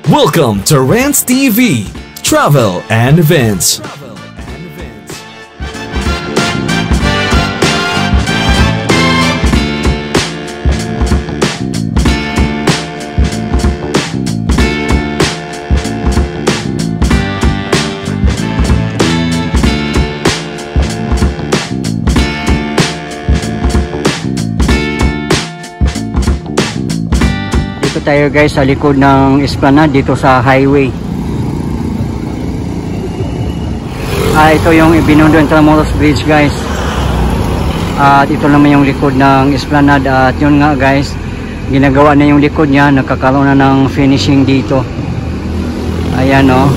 Welcome to Rants TV, Travel and Events. Tayo guys sa likod ng Esplanade dito sa highway. Ito yung Binondo Intramuros Bridge guys. At ito naman yung likod ng Esplanade. At yun nga guys, ginagawa na yung likod niya, nagkakaroon na ng finishing dito. Ayan o.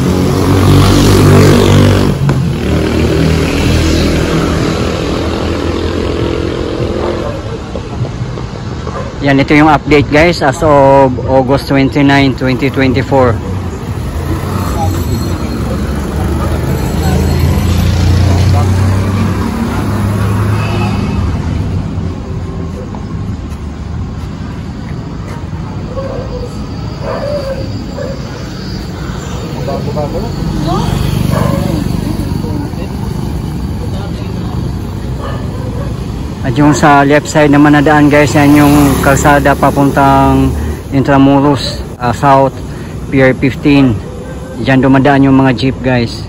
Yan, ito yung update guys as of August 29, 2024. At yung sa left side naman na daan guys, yan yung kalsada papuntang Intramuros, South Pier 15. Diyan dumadaan yung mga jeep guys.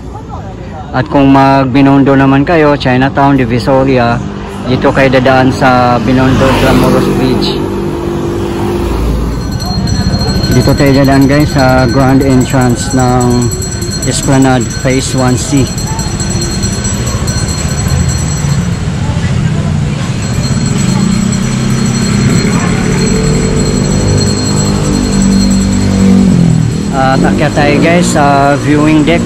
At kung mag Binondo naman kayo, Chinatown, Divisoria, dito kayo dadaan sa Binondo Intramuros Bridge. Dito tayo dadaan guys sa grand entrance ng Esplanade Phase 1C. At akyat tayo guys sa viewing deck.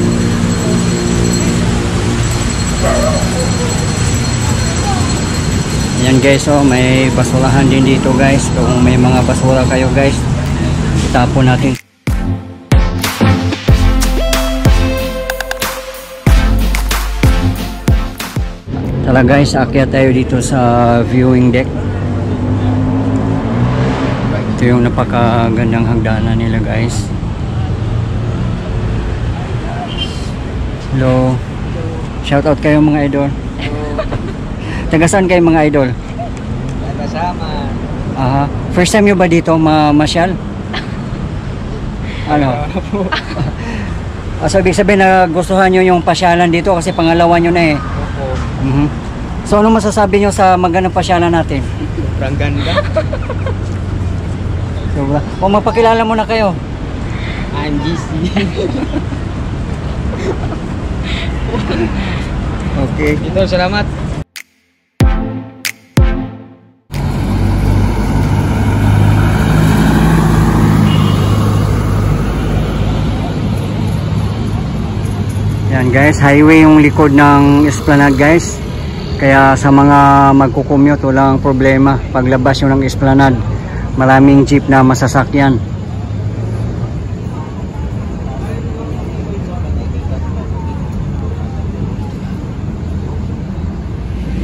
Ayan guys, oh, may basurahan din dito guys. Kung may mga basura kayo guys, itapon natin. Tara guys, akyat tayo dito sa viewing deck. Ito yung napakagandang hagdanan nila guys. Hello. Shout out kayo mga idol. Taga saan kayo mga idol? Kasama. Aha. First time nyo ba dito mamasyal? Ano? So ibig sabihin na gustuhan nyo yung pasyalan dito kasi pangalawa nyo na eh. Opo. So ano masasabi nyo sa magandang pasyalan natin? Sobrang ganda. Sobra. O magpakilala muna kayo. I'm GC. Okay. Ito, salamat. Yan guys, highway yung likod ng Esplanade guys. Kaya sa mga magkukumute, walang problema. Paglabas yung ng Esplanade, maraming jeep na masasakyan.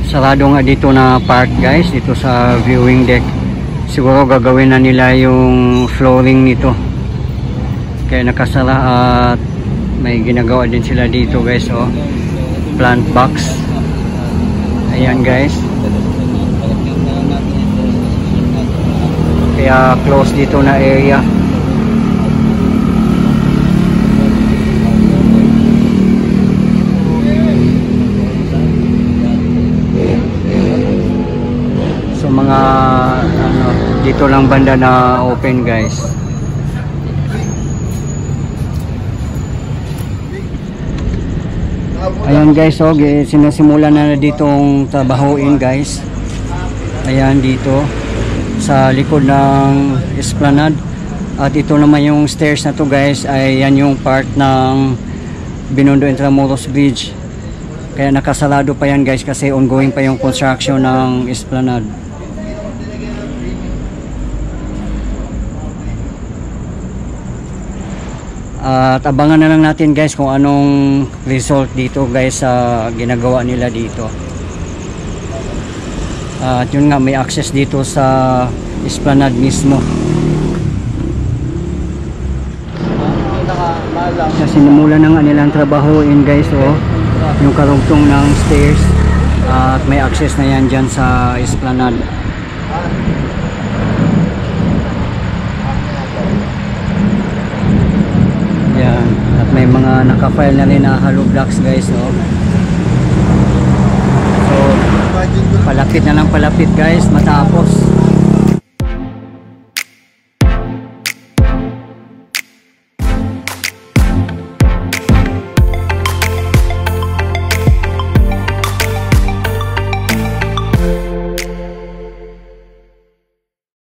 Sarado nga dito na park guys, dito sa viewing deck. Siguro gagawin na nila yung flooring nito. Kaya nakasara at may ginagawa din sila dito guys, oh. Plant box. Ayan guys. Kaya close dito na area. Mga ano, dito lang banda na open guys. Ayan guys, so sinasimulan na ditong trabahuin guys. Ayan dito sa likod ng Esplanade. At ito naman yung stairs na to guys, ay yan yung part ng Binondo Intramuros Bridge. Kaya nakasarado pa yan guys kasi ongoing pa yung construction ng Esplanade. At abangan na lang natin guys kung anong result dito guys sa ginagawa nila dito. At yun nga, may access dito sa Esplanade mismo. na sinimulan ng kanilang trabahoin guys, oh. Yung karugtong ng stairs at may access na yan dyan sa esplanade. Yan, at may mga naka-file na rin na hollow blocks guys, oh. So palapit na lang palapit guys matapos.